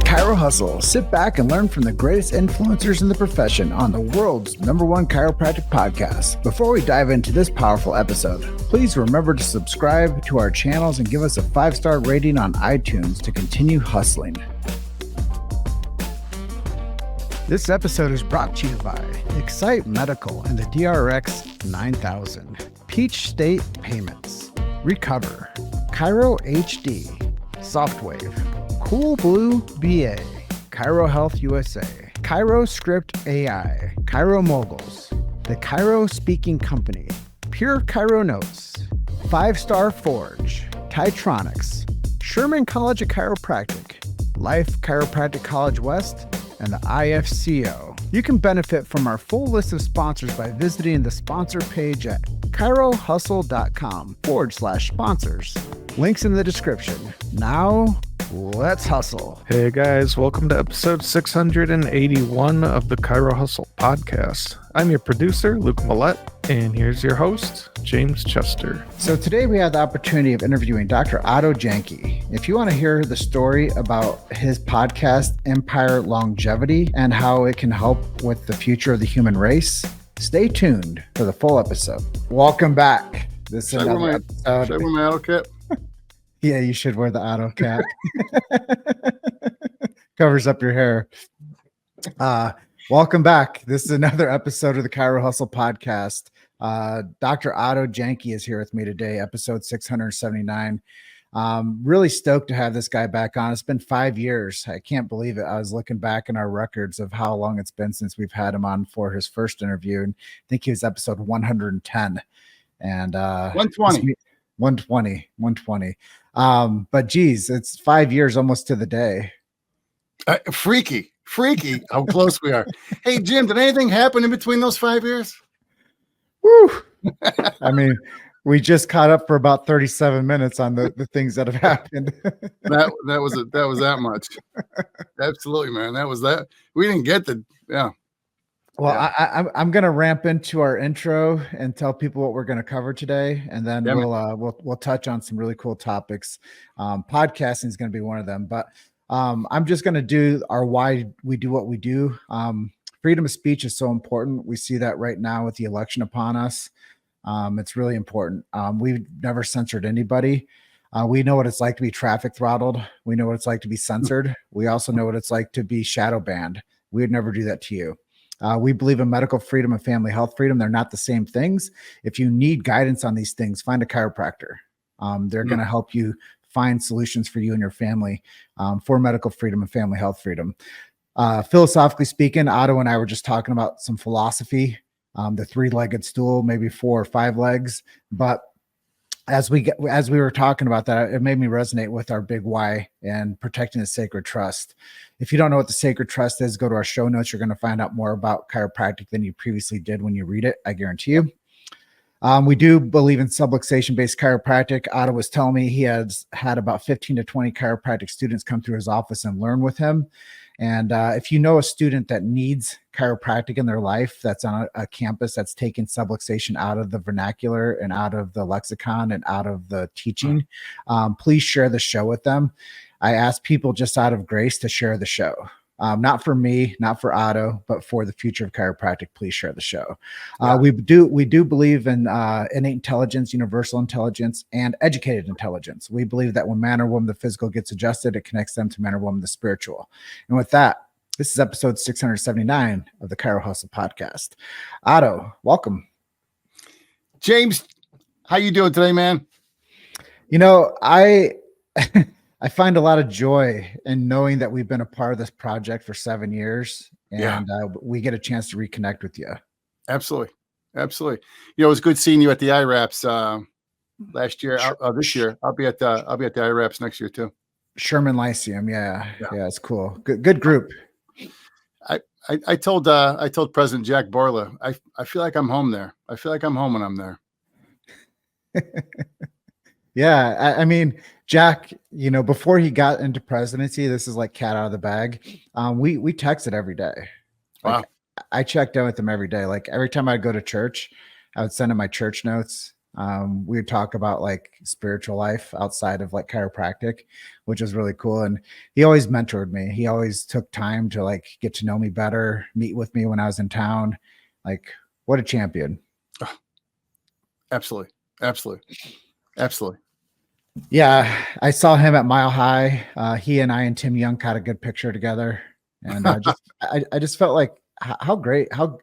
Chiro Hustle. Sit back and learn from the greatest influencers in the profession on the world's #1 chiropractic podcast. Before we dive into this powerful episode, please remember to subscribe to our channels and give us a 5-star rating on iTunes to continue hustling. This episode is brought to you by Excite Medical and the DRX 9000, Peach State Payments, Recover, Chiro HD, Softwave, Cool Blue BA, Chiro Health USA, Chiro Script AI, Chiro Moguls, The Chiro Speaking Company, Pure Chiro Notes, 5-Star Forge, Titronics, Sherman College of Chiropractic, Life Chiropractic College West, and the IFCO. You can benefit from our full list of sponsors by visiting the sponsor page at chirohustle.com/sponsors. Links in the description. Now, let's hustle. Hey guys, welcome to episode 681 of the Chiro Hustle Podcast. I'm your producer, Luke Millette, and here's your host, James Chester. So today we have the opportunity of interviewing Dr. Otto Janke. If you want to hear the story about his podcast, Empire Longevity, and how it can help with the future of the human race, stay tuned for the full episode. Welcome back. This is another episode. Should I wear my Otto cap? Yeah, you should wear the Otto cap. Covers up your hair. Welcome back. This is another episode of the Chiro Hustle Podcast. Dr. Otto Janke is here with me today, episode 679. Really stoked to have this guy back on. It's been 5 years. I can't believe it. I was looking back in our records of how long it's been since we've had him on for his first interview. And I think he was episode 110. And 120. 120. But geez, it's 5 years almost to the day. Freaky how close we are. Hey Jim, did anything happen in between those 5 years? Woo. I mean, we just caught up for about 37 minutes on the things that have happened. that was that much. Absolutely, man. That was that. We didn't get the Well, yeah. I'm going to ramp into our intro and tell people what we're going to cover today, and then we'll touch on some really cool topics. Podcasting is going to be one of them, but I'm just going to do our why we do what we do. Freedom of speech is so important. We see that right now with the election upon us. It's really important. We've never censored anybody. We know what it's like to be traffic throttled. We know what it's like to be censored. We also know what it's like to be shadow banned. We would never do that to you. We believe in medical freedom and family health freedom. They're not the same things. If you need guidance on these things, find a chiropractor. They're going to help you find solutions for you and your family for medical freedom and family health freedom. Philosophically speaking, Otto and I were just talking about some philosophy, the 3-legged stool, maybe 4 or 5 legs. But as we were talking about that, it made me resonate with our big why and protecting the sacred trust. If you don't know what the sacred trust is, go to our show notes. You're going to find out more about chiropractic than you previously did when you read it. I guarantee you. We do believe in subluxation-based chiropractic. Otto was telling me he has had about 15 to 20 chiropractic students come through his office and learn with him. And if you know a student that needs chiropractic in their life, that's on a campus that's taking subluxation out of the vernacular and out of the lexicon and out of the teaching, please share the show with them. I ask people just out of grace to share the show. Not for me, not for Otto, but for the future of chiropractic. Please share the show. We do believe in innate intelligence, universal intelligence, and educated intelligence. We believe that when man or woman, the physical gets adjusted, it connects them to man or woman, the spiritual. And with that, this is episode 679 of the Chiro Hustle Podcast. Otto, welcome. James, how you doing today, man? You know, I find a lot of joy in knowing that we've been a part of this project for 7 years, and we get a chance to reconnect with you. Absolutely. You know, it was good seeing you at the IRAPS last year. This year, I'll be at the IRAPS next year too. Sherman Lyceum, yeah, it's cool. Good group. I told President Jack Borla, I feel like I'm home there. I feel like I'm home when I'm there. Yeah, I mean, Jack, you know, before he got into presidency, this is like cat out of the bag. We texted every day. Wow. Like, I checked in with him every day. Like every time I'd go to church, I would send him my church notes. We would talk about like spiritual life outside of like chiropractic, which is really cool. And he always mentored me. He always took time to like get to know me better, meet with me when I was in town. Like, what a champion. Oh, absolutely. Yeah, I saw him at Mile High. He and I and Tim Young got a good picture together, and I just felt like how great, how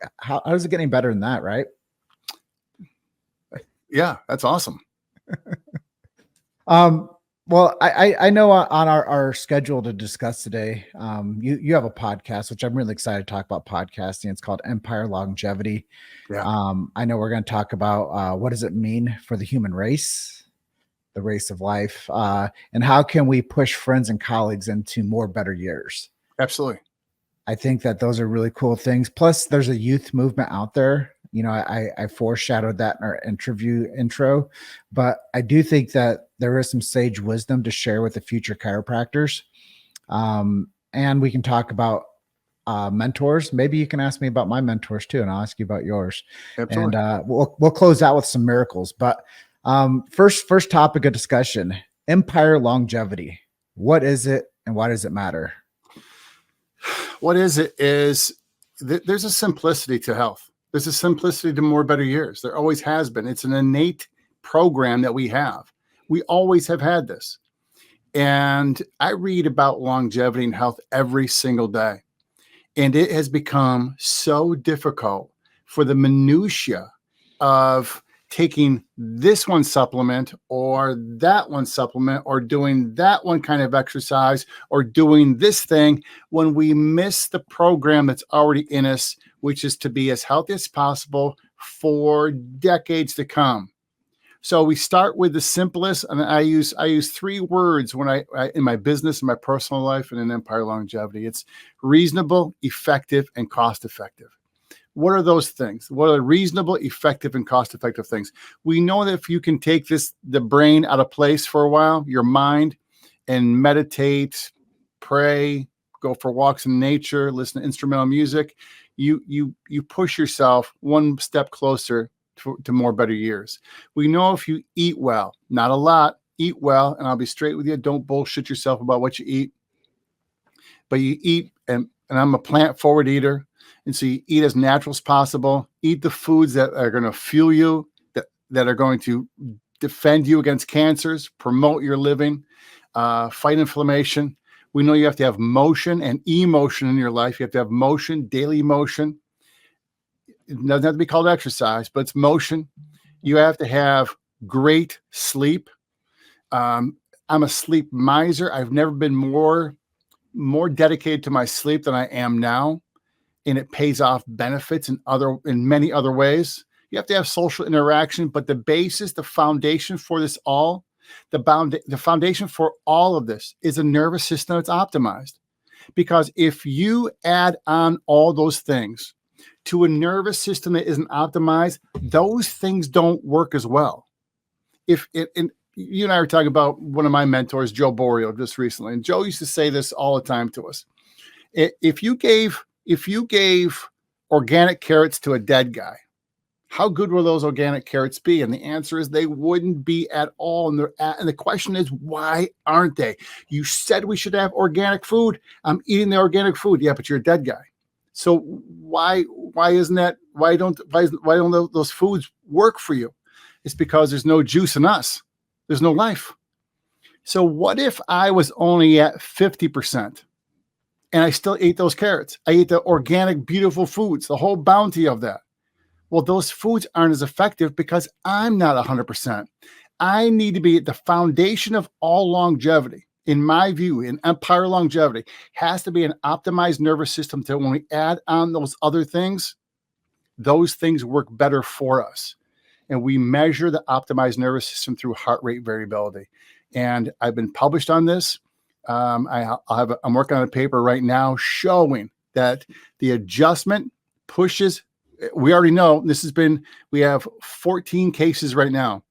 is it getting better than that, right? Yeah, that's awesome. Well, I know on our schedule to discuss today, you have a podcast, which I'm really excited to talk about podcasting. It's called Empire Longevity. Yeah. I know we're going to talk about what does it mean for the human race, the race of life, and how can we push friends and colleagues into more better years. Absolutely. I think that those are really cool things. Plus, there's a youth movement out there. You know, I foreshadowed that in our intro, but I do think that there is some sage wisdom to share with the future chiropractors. And we can talk about mentors. Maybe you can ask me about my mentors too, and I'll ask you about yours. Absolutely. And we'll close out with some miracles. But first topic of discussion: Empire Longevity. What is it, and why does it matter? What is it is there's a simplicity to health. There's a simplicity to more better years. There always has been. It's an innate program that we have. We always have had this. And I read about longevity and health every single day. And it has become so difficult for the minutia of taking this one supplement or that one supplement or doing that one kind of exercise or doing this thing when we miss the program that's already in us, which is to be as healthy as possible for decades to come. So we start with the simplest, and I use 3 words when I in my business, in my personal life, and in Empire Longevity. It's reasonable, effective, and cost effective. What are those things? What are reasonable, effective, and cost-effective things? We know that if you can take the brain out of place for a while, your mind, and meditate, pray, go for walks in nature, listen to instrumental music, you push yourself one step closer to more better years. We know if you eat well, not a lot, eat well, and I'll be straight with you, don't bullshit yourself about what you eat, but you eat, and I'm a plant-forward eater. And so you eat as natural as possible. Eat the foods that are going to fuel you, that are going to defend you against cancers, promote your living, fight inflammation. We know you have to have motion and emotion in your life. You have to have motion, daily motion. It doesn't have to be called exercise, but it's motion. You have to have great sleep. I'm a sleep miser. I've never been more dedicated to my sleep than I am now. And it pays off benefits in many other ways. You have to have social interaction, but the basis, the foundation for this all, the foundation for all of this is a nervous system that's optimized. Because if you add on all those things to a nervous system that isn't optimized, those things don't work as well. And you and I were talking about one of my mentors, Joe Borio, just recently, and Joe used to say this all the time to us. If you gave organic carrots to a dead guy, how good will those organic carrots be? And the answer is they wouldn't be at all. And the question is, why aren't they? You said we should have organic food. I'm eating the organic food. Yeah, but you're a dead guy. So why isn't that? Why don't those foods work for you? It's because there's no juice in us. There's no life. So what if I was only at 50%? And I still ate those carrots. I ate the organic, beautiful foods, the whole bounty of that. Well, those foods aren't as effective because I'm not 100%. I need to be at the foundation of all longevity. In my view, in Empire Longevity, has to be an optimized nervous system that when we add on those other things, those things work better for us. And we measure the optimized nervous system through heart rate variability. And I've been published on this. I'm working on a paper right now showing that the adjustment pushes. We already know we have 14 cases right now.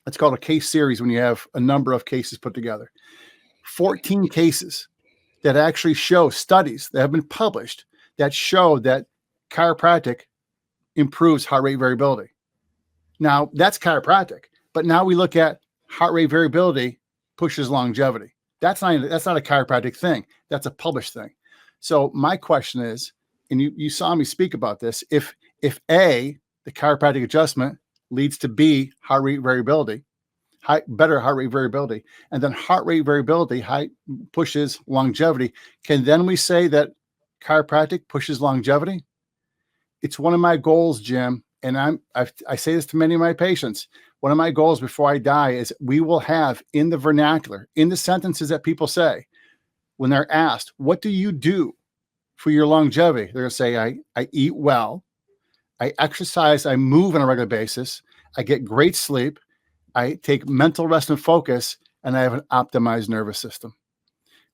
It's called a case series when you have a number of cases put together. 14 cases that actually show studies that have been published that show that chiropractic improves heart rate variability. Now that's chiropractic, but now we look at heart rate variability pushes longevity. That's not a chiropractic thing. That's a published thing. So my question is, and you saw me speak about this, if A, the chiropractic adjustment leads to B, heart rate variability, better heart rate variability, and then heart rate variability pushes longevity, can then we say that chiropractic pushes longevity? It's one of my goals, Jim, and I say this to many of my patients. One of my goals before I die is we will have in the vernacular, in the sentences that people say, when they're asked, what do you do for your longevity? They're going to say, I eat well, I exercise, I move on a regular basis, I get great sleep, I take mental rest and focus, and I have an optimized nervous system.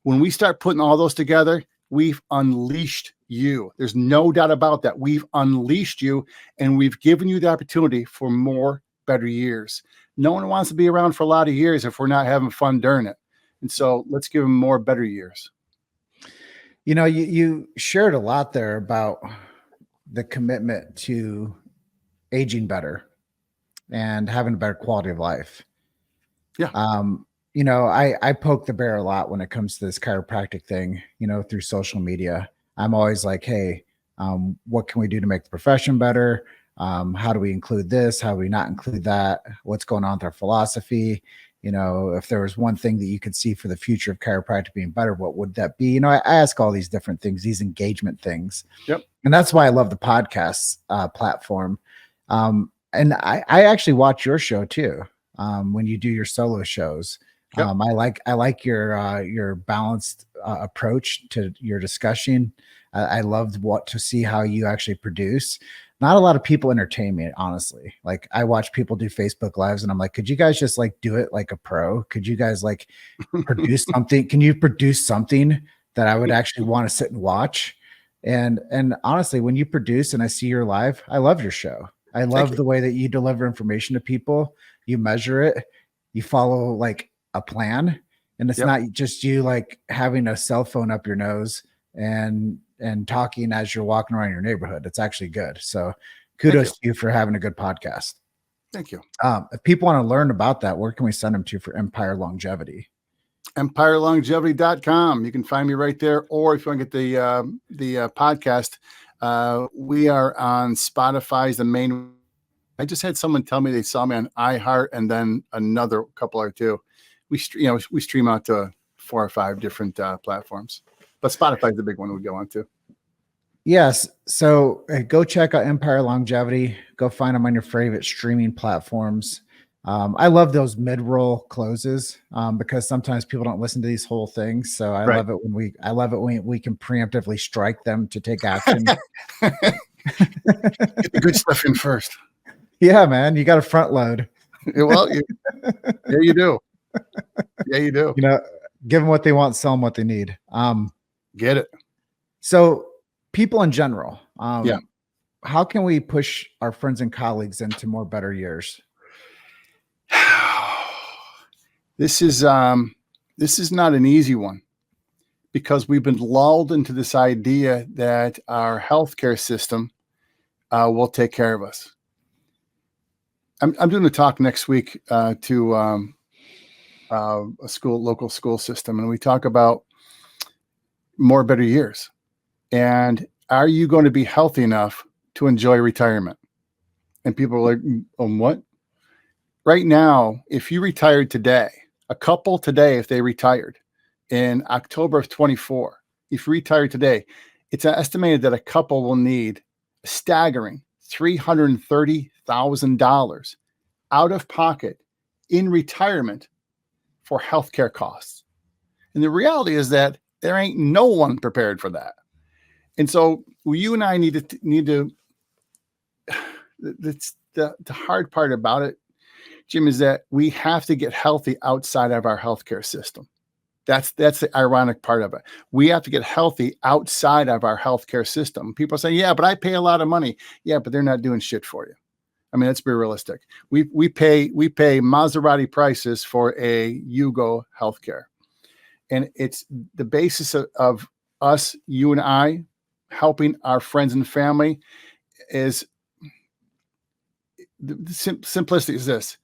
When we start putting all those together, we've unleashed you. There's no doubt about that. We've unleashed you, and we've given you the opportunity for more better years. No one wants to be around for a lot of years if we're not having fun during it. And so let's give them more better years. You know, you shared a lot there about the commitment to aging better and having a better quality of life. Yeah. You know, I poke the bear a lot when it comes to this chiropractic thing, you know, through social media. I'm always like, hey, what can we do to make the profession better? How do we include this? How do we not include that? What's going on with our philosophy? You know, if there was one thing that you could see for the future of chiropractic being better, what would that be? You know, I ask all these different things, these engagement things. Yep. And that's why I love the podcast platform. And I actually watch your show too. When you do your solo shows. Yep. I like your balanced approach to your discussion. I loved to see how you actually produce. Not a lot of people entertain me, honestly. Like I watch people do Facebook lives and I'm like, could you guys just like do it like a pro? Could you guys like produce something? Can you produce something that I would actually want to sit and watch? And honestly, when you produce and I see your live, I love your show. I love the way that you deliver information to people. You measure it, you follow like a plan, and it's not just you like having a cell phone up your nose and talking as you're walking around your neighborhood. It's actually good. So kudos to you for having a good podcast. Thank you. If people want to learn about that, where can we send them to for Empire Longevity? EmpireLongevity.com. You can find me right there. Or if you want to get the podcast, we are on Spotify's the main. I just had someone tell me they saw me on iHeart and then another couple or two. We stream out to 4 or 5 different platforms, but Spotify is the big one we go on to. Yes. So go check out Empire Longevity. Go find them on your favorite streaming platforms. I love those mid-roll closes because sometimes people don't listen to these whole things. So I love it when we can preemptively strike them to take action. Get the good stuff in first. Yeah, man, you got to front load. Well, yeah, you do. Yeah, you do. You know, give them what they want, sell them what they need. Get it. So people in general, how can we push our friends and colleagues into more better years? This is not an easy one because we've been lulled into this idea that our healthcare system will take care of us. I'm doing a talk next week to a local school system, and we talk about more better years. And are you going to be healthy enough to enjoy retirement? And people are like, what? Right now, if you retired today, a couple today, if they retired in October of 24, if you retired today, it's estimated that a couple will need a staggering $330,000 out of pocket in retirement for healthcare costs. And the reality is that there ain't no one prepared for that. And so you and I need to that's the hard part about it, Jim, is that we have to get healthy outside of our healthcare system. That's the ironic part of it. We have to get healthy outside of our healthcare system. People say, yeah, but I pay a lot of money. Yeah, but they're not doing shit for you. I mean, let's be realistic. We pay Maserati prices for a Yugo healthcare. And it's the basis of us, you and I, helping our friends and family is simplicity is this: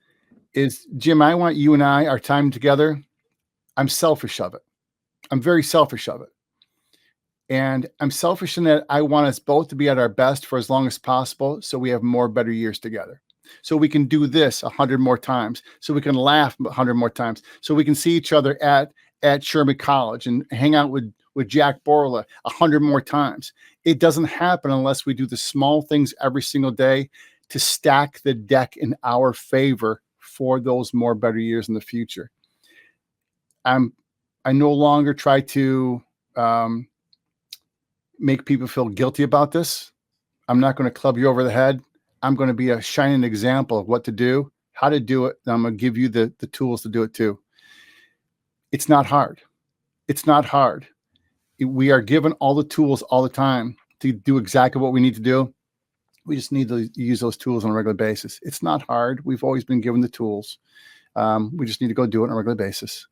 is Jim, I want you and I, our time together. I'm selfish of it. I'm very selfish of it. And I'm selfish in that I want us both to be at our best for as long as possible, so we have more better years together. So we can do this 100 more times. So we can laugh 100 more times. So we can see each other at Sherman College and hang out with Jack Borla 100 more times. It doesn't happen unless we do the small things every single day to stack the deck in our favor for those more better years in the future. I no longer try to make people feel guilty about this. I'm not going to club you over the head. I'm going to be a shining example of what to do, how to do it. And I'm going to give you the tools to do it too. It's not hard. It's not hard. We are given all the tools all the time to do exactly what we need to do. We just need to use those tools on a regular basis. It's not hard. We've always been given the tools. We just need to go do it on a regular basis.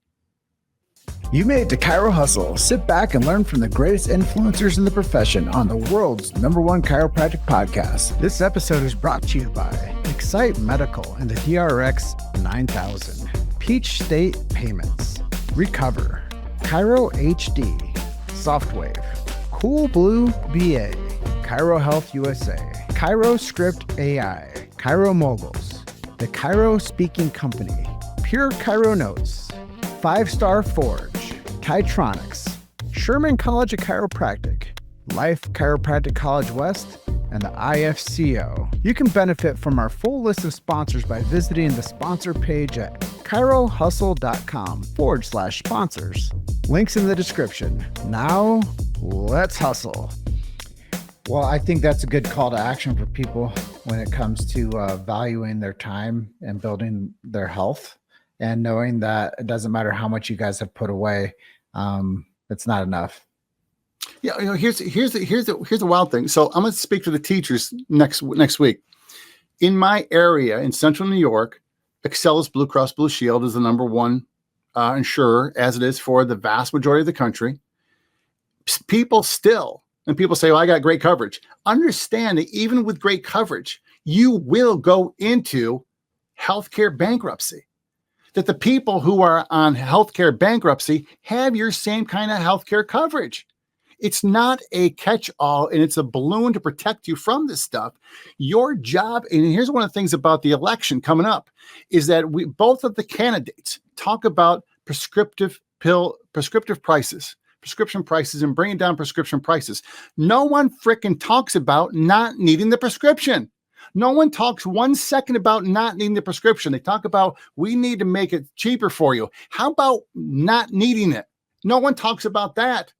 You made it to Chiro Hustle. Sit back and learn from the greatest influencers in the profession on the world's #1 chiropractic podcast. This episode is brought to you by Excite Medical and the DRX 9000, Peach State Payments, Recover, Chiro HD, Softwave, Cool Blue BA, Chiro Health USA, Chiro Script AI, Chiro Moguls, The Chiro Speaking Company, Pure Chiro Notes, 5-Star Forge, Titronics, Sherman College of Chiropractic, Life Chiropractic College West, and the IFCO. You can benefit from our full list of sponsors by visiting the sponsor page at chirohustle.com/sponsors. Links in the description. Now, let's hustle. Well, I think that's a good call to action for people when it comes to valuing their time and building their health, and knowing that it doesn't matter how much you guys have put away, it's not enough. Yeah, here's the wild thing. So I'm going to speak to the teachers next week. In my area in Central New York, Excellus Blue Cross Blue Shield is the #1 insurer, as it is for the vast majority of the country. People still, and people say, well, I got great coverage. Understand that even with great coverage, you will go into healthcare bankruptcy. That the people who are on healthcare bankruptcy have your same kind of healthcare coverage. It's not a catch-all, and it's a balloon to protect you from this stuff. Your job, and here's one of the things about the election coming up, is that both of the candidates talk about prescription prices, and bringing down prescription prices. No one frickin' talks about not needing the prescription. No one talks 1 second about not needing the prescription. They talk about, we need to make it cheaper for you. How about not needing it? No one talks about that.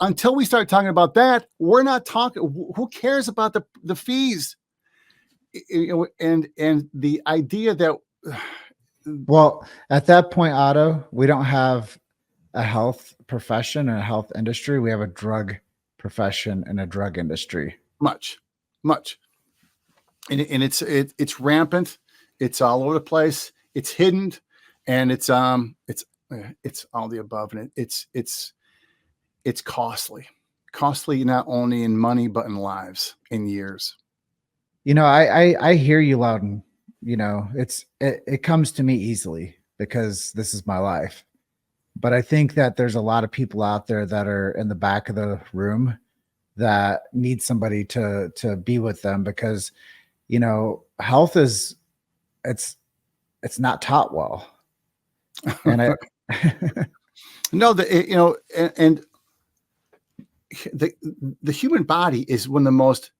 Until we start talking about that, we're not talking. Who cares about the fees? And the idea that, well, at that point, Otto, we don't have a health profession and a health industry. We have a drug profession and a drug industry. Much. And it's rampant. It's all over the place. It's hidden, and it's all the above. And it's costly not only in money but in lives, in years. I hear you loud, and it comes to me easily because this is my life. But I think that there's a lot of people out there that are in the back of the room that need somebody to be with them, because health it's not taught well. And no, and the human body is one of the most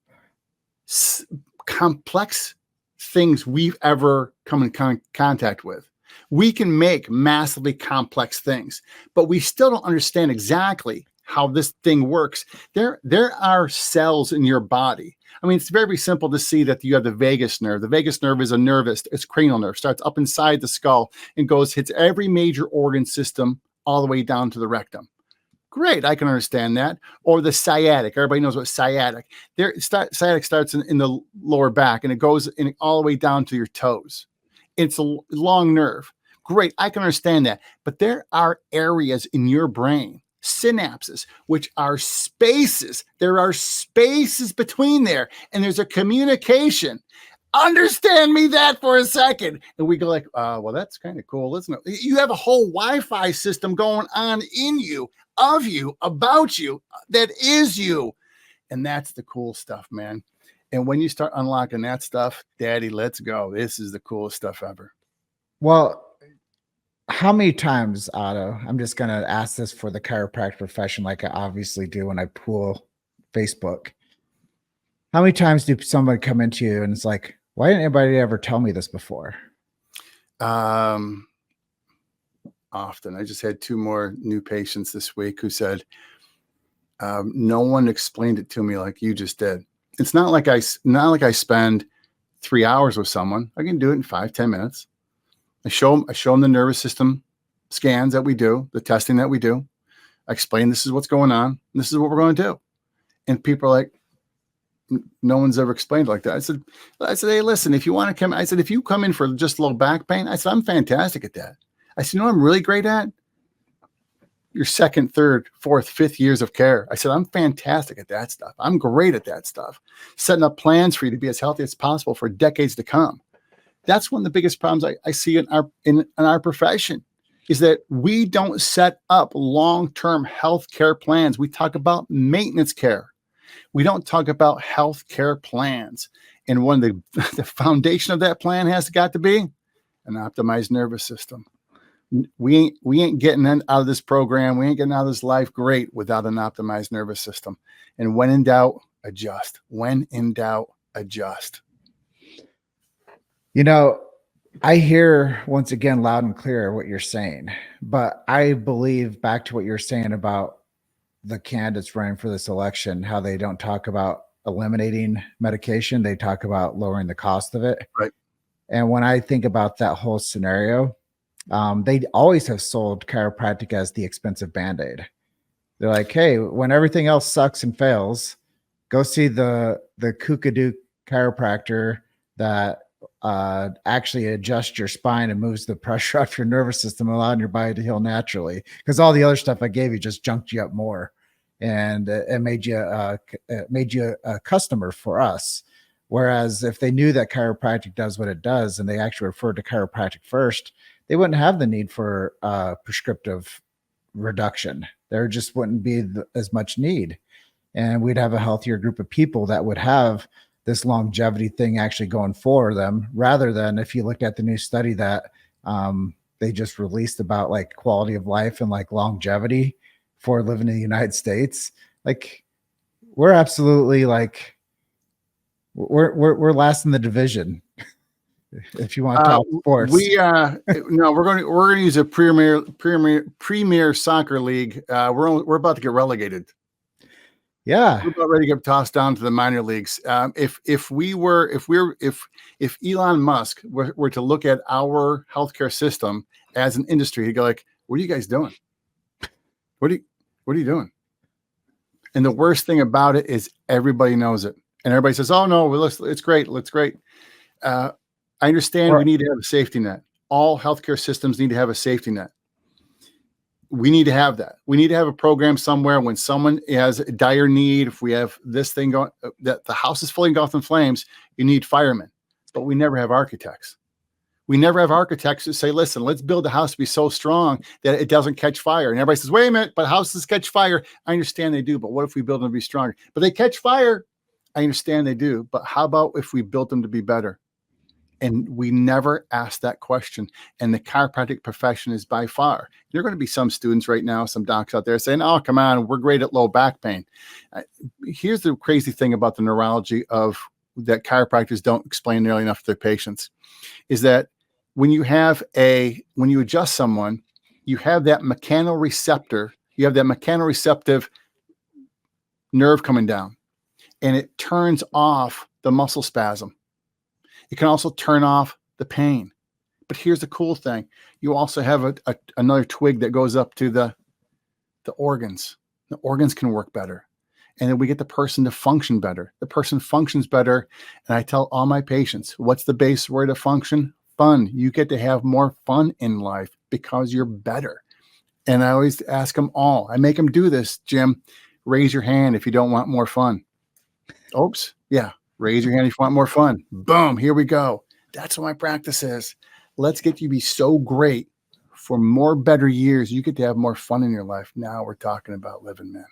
complex things we've ever come in contact with. We can make massively complex things, but we still don't understand exactly how this thing works. There are cells in your body. I mean, it's very simple to see that you have the vagus nerve. The vagus nerve is a nerve. It's cranial nerve, starts up inside the skull and hits every major organ system all the way down to the rectum. Great, I can understand that. Or the sciatic. Everybody knows what sciatic. Sciatic starts in the lower back, and it goes all the way down to your toes. It's a long nerve. Great, I can understand that. But there are areas in your brain, synapses, which are spaces. There are spaces between there, and there's a communication. Understand me that for a second. And we go like, well, that's kind of cool, isn't it? You have a whole Wi-Fi system going on in you, of you, about you, that is you. And that's the cool stuff, man. And when you start unlocking that stuff, Daddy, let's go. This is the coolest stuff ever. Well, how many times, Otto, I'm just going to ask this for the chiropractic profession, like I obviously do when I pull Facebook. How many times do somebody come into you and it's like, why didn't anybody ever tell me this before? Often. I just had 2 more new patients this week who said, no one explained it to me like you just did. It's not like I spend 3 hours with someone. I can do it in 5-10 minutes. I show them the nervous system scans that we do, the testing that we do. I explain this is what's going on. This is what we're going to do. And people are like, no one's ever explained it like that. I said, hey, listen, if you want to come, I said, if you come in for just a little back pain, I said, I'm fantastic at that. I said, you know what I'm really great at? Your 2nd, 3rd, 4th, 5th years of care. I said, I'm fantastic at that stuff. I'm great at that stuff. Setting up plans for you to be as healthy as possible for decades to come. That's one of the biggest problems I see in our profession is that we don't set up long-term health care plans. We talk about maintenance care. We don't talk about health care plans. And one of the foundation of that plan has got to be an optimized nervous system. We ain't getting out of this program. We ain't getting out of this life great without an optimized nervous system. And when in doubt, adjust. When in doubt, adjust. You know, I hear once again loud and clear what you're saying, but I believe back to what you're saying about the candidates running for this election, how they don't talk about eliminating medication. They talk about lowering the cost of it. Right. And when I think about that whole scenario, they always have sold chiropractic as the expensive Band-Aid. They're like, hey, when everything else sucks and fails, go see the kookadoo chiropractor that actually adjusts your spine and moves the pressure off your nervous system, allowing your body to heal naturally. Because all the other stuff I gave you just junked you up more, and it made you a customer for us. Whereas if they knew that chiropractic does what it does, and they actually referred to chiropractic first, they wouldn't have the need for prescriptive reduction. There just wouldn't be as much need, and we'd have a healthier group of people that would have this longevity thing actually going for them, rather than if you look at the new study that they just released about like quality of life and like longevity for living in the United States. Like we're absolutely like, we're last in the division. If you want to talk sports, no, we're going to use a premier soccer league. We're about to get relegated. Yeah, we're about ready to get tossed down to the minor leagues. If Elon Musk were to look at our healthcare system as an industry, he'd go like, "What are you guys doing? What are you doing?" And the worst thing about it is everybody knows it, and everybody says, "Oh no, it's great, it's great." I understand we need to have a safety net. All healthcare systems need to have a safety net. We need to have that. We need to have a program somewhere when someone has a dire need. If we have this thing going, that the house is fully engulfed in flames, you need firemen. But we never have architects. We never have architects who say, listen, let's build the house to be so strong that it doesn't catch fire. And everybody says, wait a minute, but houses catch fire. I understand they do, but what if we build them to be stronger? But they catch fire. I understand they do, but how about if we built them to be better? And we never ask that question. And the chiropractic profession is by far, there are going to be some students right now, some docs out there saying, oh, come on, we're great at low back pain. Here's the crazy thing about the neurology of that chiropractors don't explain nearly enough to their patients is that when you adjust someone, you have that mechanoreceptor, you have that mechanoreceptive nerve coming down, and it turns off the muscle spasm. It can also turn off the pain. But here's the cool thing. You also have another twig that goes up to the organs. The organs can work better. And then we get the person to function better. The person functions better. And I tell all my patients, what's the base word of function? Fun. You get to have more fun in life because you're better. And I always ask them all. I make them do this, Jim. Raise your hand if you don't want more fun. Oops. Yeah. Raise your hand if you want more fun. Boom, here we go. That's what my practice is. Let's get you to be so great for more better years. You get to have more fun in your life. Now we're talking about living, man.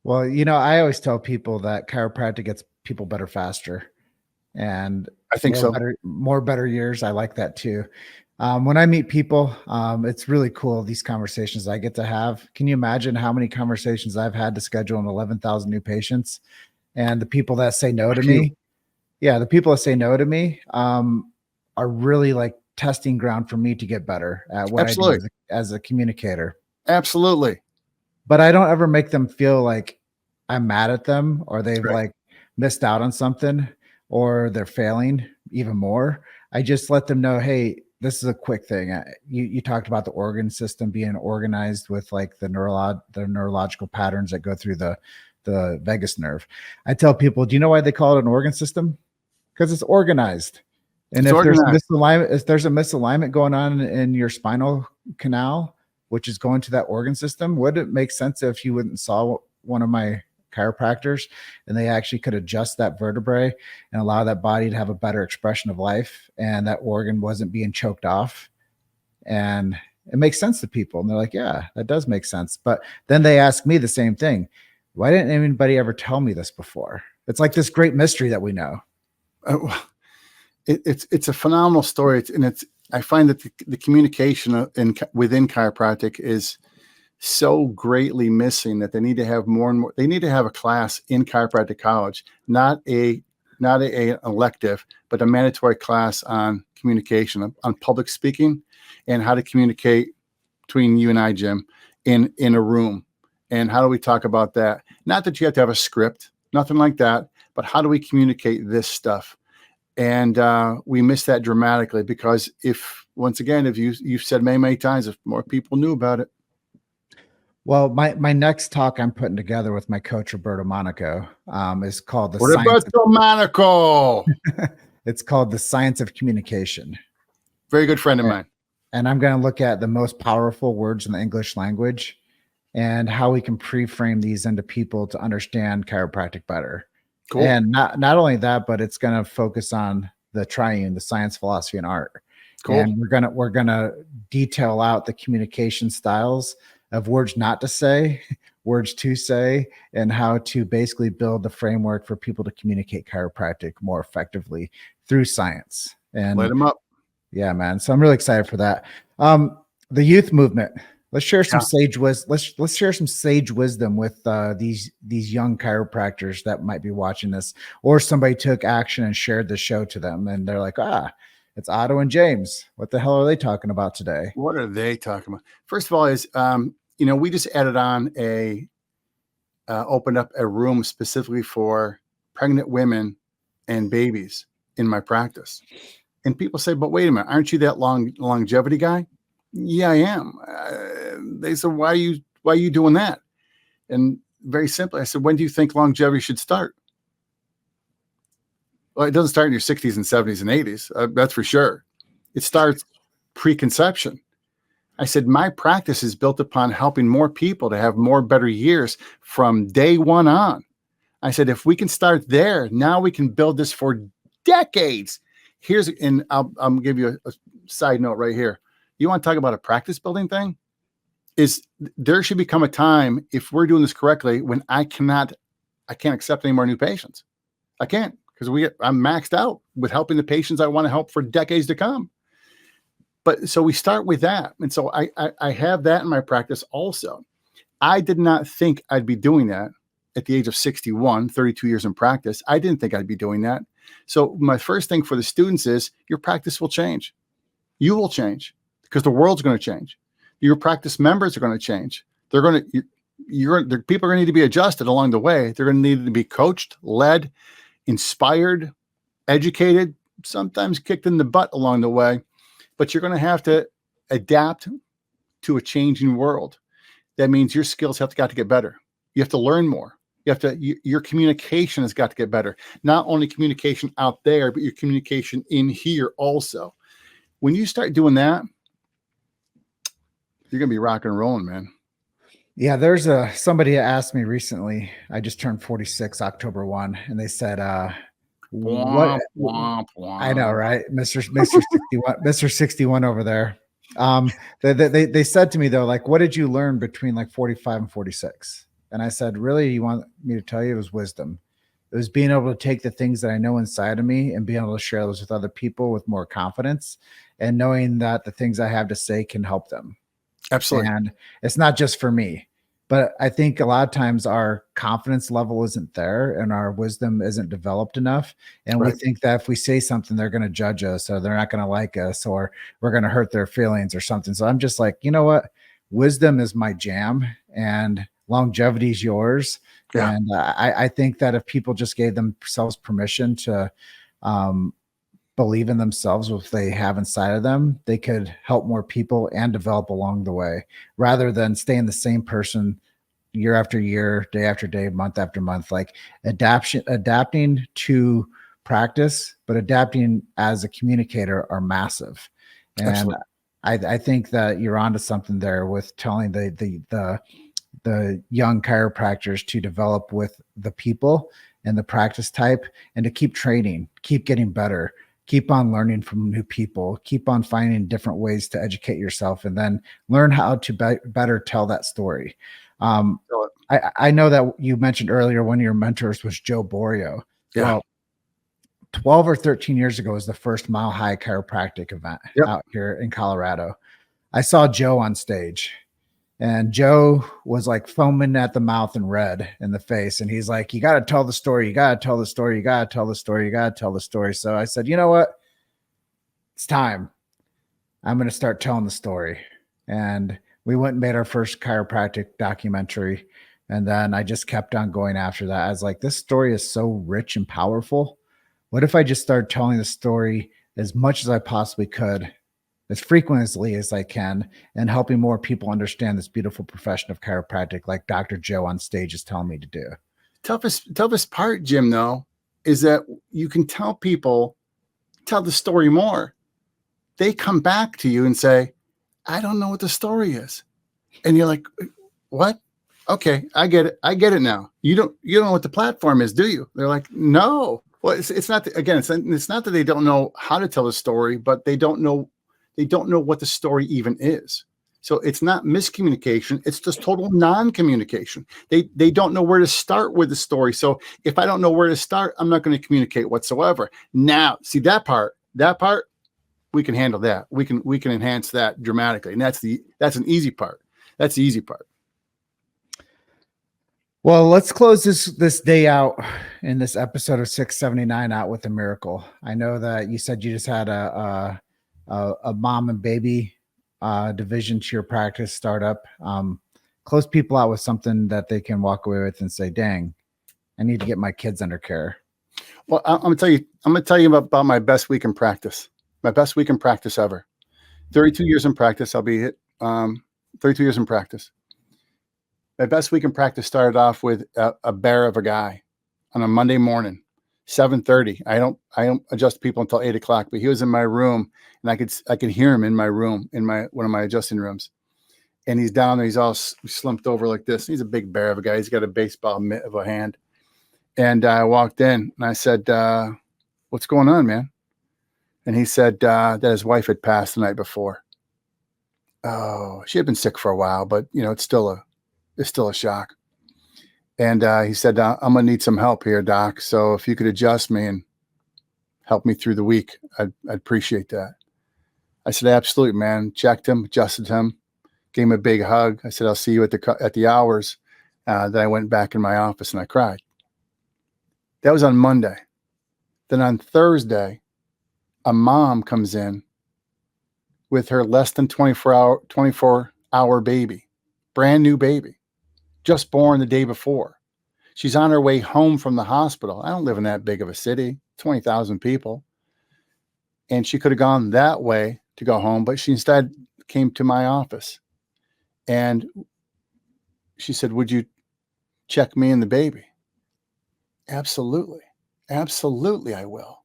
Well, I always tell people that chiropractic gets people better faster. And I think so. More better years. I like that too. When I meet people, it's really cool. These conversations I get to have. Can you imagine how many conversations I've had to schedule 11,000 new patients? And the people that say no to me, the people that say no to me, are really like testing ground for me to get better at what I do as a communicator. Absolutely. But I don't ever make them feel like I'm mad at them or they've like missed out on something or they're failing even more. I just let them know, hey, this is a quick thing. You talked about the organ system being organized with like the neurological patterns that go through the vagus nerve. I tell people, do you know why they call it an organ system? Because it's organized. And if there's a misalignment going on in your spinal canal, which is going to that organ system, would it make sense if you wouldn't saw one of my chiropractors and they actually could adjust that vertebrae and allow that body to have a better expression of life and that organ wasn't being choked off? And it makes sense to people. And they're like, yeah, that does make sense. But then they ask me the same thing. Why didn't anybody ever tell me this before? It's like this great mystery that we know. It's a phenomenal story. I find that the communication within chiropractic is so greatly missing that they need to have more and more. They need to have a class in chiropractic college, not a elective, but a mandatory class on communication, on public speaking, and how to communicate between you and I, Jim, in a room. And how do we talk about that? Not that you have to have a script, nothing like that, but how do we communicate this stuff? And we miss that dramatically because if you've said many times, if more people knew about it. Well, my next talk I'm putting together with my coach, Roberto Monaco, is called It's called The Science of Communication. Very good friend of mine. And I'm going to look at the most powerful words in the English language and how we can pre-frame these into people to understand chiropractic better. Cool. And not only that, but it's going to focus on the triune, the science, philosophy, and art. Cool. And we're gonna detail out the communication styles of words not to say, words to say, and how to basically build the framework for people to communicate chiropractic more effectively through science. And light them up. Yeah, man. So I'm really excited for that. The youth movement. Let's share some sage wisdom. Let's share some sage wisdom with these young chiropractors that might be watching this, or somebody took action and shared the show to them, and they're like, it's Otto and James. What the hell are they talking about today? What are they talking about? First of all, we just added on opened up a room specifically for pregnant women and babies in my practice, and people say, "But wait a minute, aren't you that longevity guy?" Yeah, I am. They said, why are you doing that? And very simply, I said, when do you think longevity should start? Well, it doesn't start in your 60s and 70s and 80s. That's for sure. It starts preconception. I said, my practice is built upon helping more people to have more better years from day one on. I said, if we can start there, now we can build this for decades. I'll give you a side note right here. You want to talk about a practice building thing? There should become a time, if we're doing this correctly, when I can't accept any more new patients. I can't, because I'm maxed out with helping the patients I want to help for decades to come. But so we start with that. And so I have that in my practice also. I did not think I'd be doing that at the age of 61, 32 years in practice. I didn't think I'd be doing that. So my first thing for the students is your practice will change. You will change. Because the world's going to change. Your practice members are going to change. People are going to need to be adjusted along the way. They're going to need to be coached, led, inspired, educated, sometimes kicked in the butt along the way. But you're going to have to adapt to a changing world. That means your skills have got to get better. You have to learn more. Your communication has got to get better. Not only communication out there, but your communication in here also. When you start doing that, you're going to be rocking and rolling, man. Yeah, there's somebody asked me recently. I just turned 46 October 1, and they said, What Womp, womp, I know, womp. right? Mr. 61, Mr. 61 over there. They said to me though, like, what did you learn between like 45 and 46? And I said, really, you want me to tell you? It was wisdom. It was being able to take the things that I know inside of me and being able to share those with other people with more confidence, and knowing that the things I have to say can help them. Absolutely. And it's not just for me, but I think a lot of times our confidence level isn't there and our wisdom isn't developed enough. And we Right. think that if we say something, they're going to judge us, or they're not going to like us, or we're going to hurt their feelings or something. So I'm just like, you know what? Wisdom is my jam and longevity is yours. Yeah. And I think that if people just gave themselves permission to believe in themselves, what they have inside of them, they could help more people and develop along the way, rather than staying the same person year after year, day after day, month after month. Like adapting to practice, but adapting as a communicator are massive. And Absolutely. I think that you're onto something there with telling the young chiropractors to develop with the people and the practice type, and to keep training, keep getting better, keep on learning from new people, keep on finding different ways to educate yourself, and then learn how to better tell that story. I know that you mentioned earlier one of your mentors was Joe Borio. Yeah. Well, 12 or 13 years ago was the first Mile High chiropractic event out here in Colorado. I saw Joe on stage, and Joe was like foaming at the mouth and red in the face. And he's like, you got to tell the story. You got to tell the story. You got to tell the story. You got to tell the story. So I said, you know what? It's time. I'm going to start telling the story. And we went and made our first chiropractic documentary. And then I just kept on going after that. I was like, this story is so rich and powerful. What if I just started telling the story as much as I possibly could, as frequently as I can, and helping more people understand this beautiful profession of chiropractic, like Dr. Joe on stage is telling me to do. Toughest part, Jim, though, is that you can tell the story more. They come back to you and say, I don't know what the story is. And you're like, what? Okay, I get it. I get it now. You don't know what the platform is, do you? They're like, no. Well, it's not, it's not that they don't know how to tell the story, but they don't know what the story even is. So it's not miscommunication. It's just total non-communication. They don't know where to start with the story. So if I don't know where to start, I'm not going to communicate whatsoever. Now, see that part, we can handle that. We can enhance that dramatically. And that's an easy part. That's the easy part. Well, let's close this day out in this episode of 679 out with a miracle. I know that you said you just had a mom and baby division to your practice startup. Close people out with something that they can walk away with and say, dang, I need to get my kids under care. Well, I'm gonna tell you about my best week in practice. My best week in practice ever. 32 years in practice. I'll be 32 years in practice. My best week in practice started off with a bear of a guy on a Monday morning, 7:30. I don't adjust people until 8 o'clock, but he was in my room, and I could hear him in my room, in one of my adjusting rooms. And he's down there. He's all slumped over like this. He's a big bear of a guy. He's got a baseball mitt of a hand. And I walked in and I said, what's going on, man? And he said that his wife had passed the night before. Oh, she had been sick for a while, but it's still a shock. And he said, I'm going to need some help here, Doc. So if you could adjust me and help me through the week, I'd appreciate that. I said, absolutely, man. Checked him, adjusted him, gave him a big hug. I said, I'll see you at the hours. Then I went back in my office and I cried. That was on Monday. Then on Thursday, a mom comes in with her less than 24-hour baby, brand new baby, just born the day before. She's on her way home from the hospital. I don't live in that big of a city, 20,000 people. And she could have gone that way to go home, but she instead came to my office. And she said, would you check me and the baby? Absolutely. Absolutely, I will.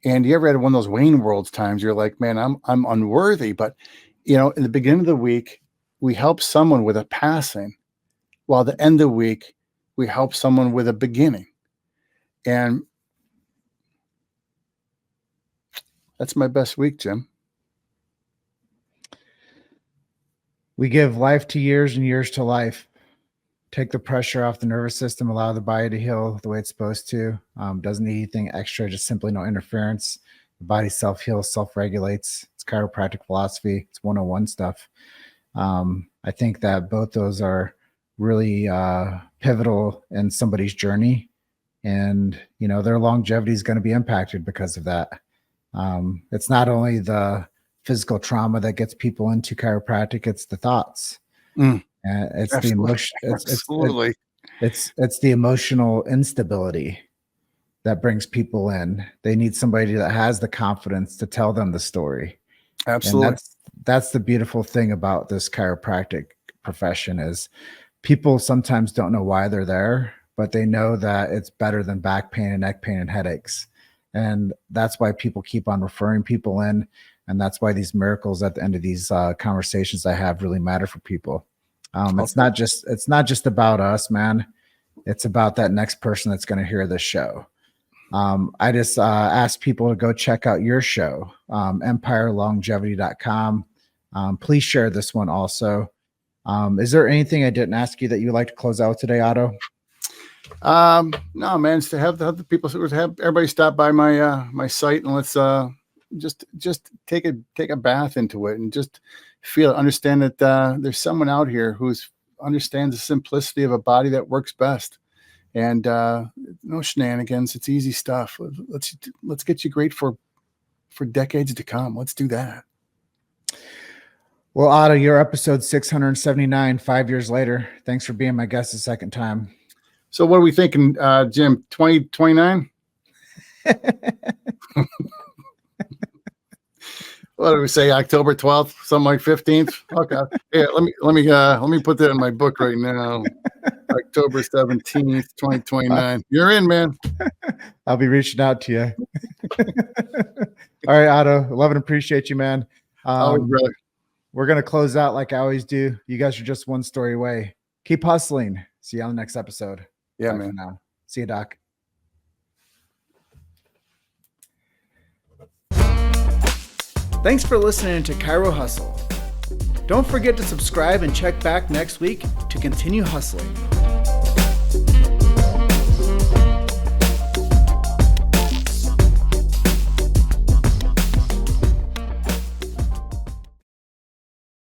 And you ever had one of those Wayne Worlds times you're like, man, I'm unworthy. But, in the beginning of the week, we help someone with a passing, while the end of the week, we help someone with a beginning. And That's my best week, Jim. We give life to years and years to life. Take the pressure off the nervous system, allow the body to heal the way it's supposed to. Doesn't need anything extra, just simply no interference. The body self-heals, self-regulates. It's chiropractic philosophy. It's 101 stuff. I think that both those are really pivotal in somebody's journey. And, their longevity is going to be impacted because of that. It's not only the physical trauma that gets people into chiropractic, it's the thoughts. It's Absolutely. the emotion. Absolutely. It's the emotional instability that brings people in. They need somebody that has the confidence to tell them the story. Absolutely. And that's the beautiful thing about this chiropractic profession is people sometimes don't know why they're there, but they know that it's better than back pain and neck pain and headaches. And that's why people keep on referring people in. And that's why these miracles at the end of these conversations I have really matter for people. It's not just about us, man. It's about that next person that's going to hear this show. I just ask people to go check out your show, empirelongevity.com. Please share this one also. Is there anything I didn't ask you that you'd like to close out today, Otto? No, man, it's to have the people, have everybody stop by my site and let's just take a bath into it and just feel it, understand that there's someone out here who's understands the simplicity of a body that works best. And no shenanigans. It's easy stuff. Let's get you great for decades to come. Let's do that. Well, Otto, you're episode 679, 5 years later. Thanks for being my guest the second time. So what are we thinking, Jim? 2029? What do we say? October 12th, something like 15th. Okay. Yeah, let me put that in my book right now. October 17th, 2029. You're in, man. I'll be reaching out to you. All right, Otto. Love and appreciate you, man. Brother. We're going to close out like I always do. You guys are just one story away. Keep hustling. See you on the next episode. Yeah, Bye man. for now. See you, Doc. Thanks for listening to Chiro Hustle. Don't forget to subscribe and check back next week to continue hustling.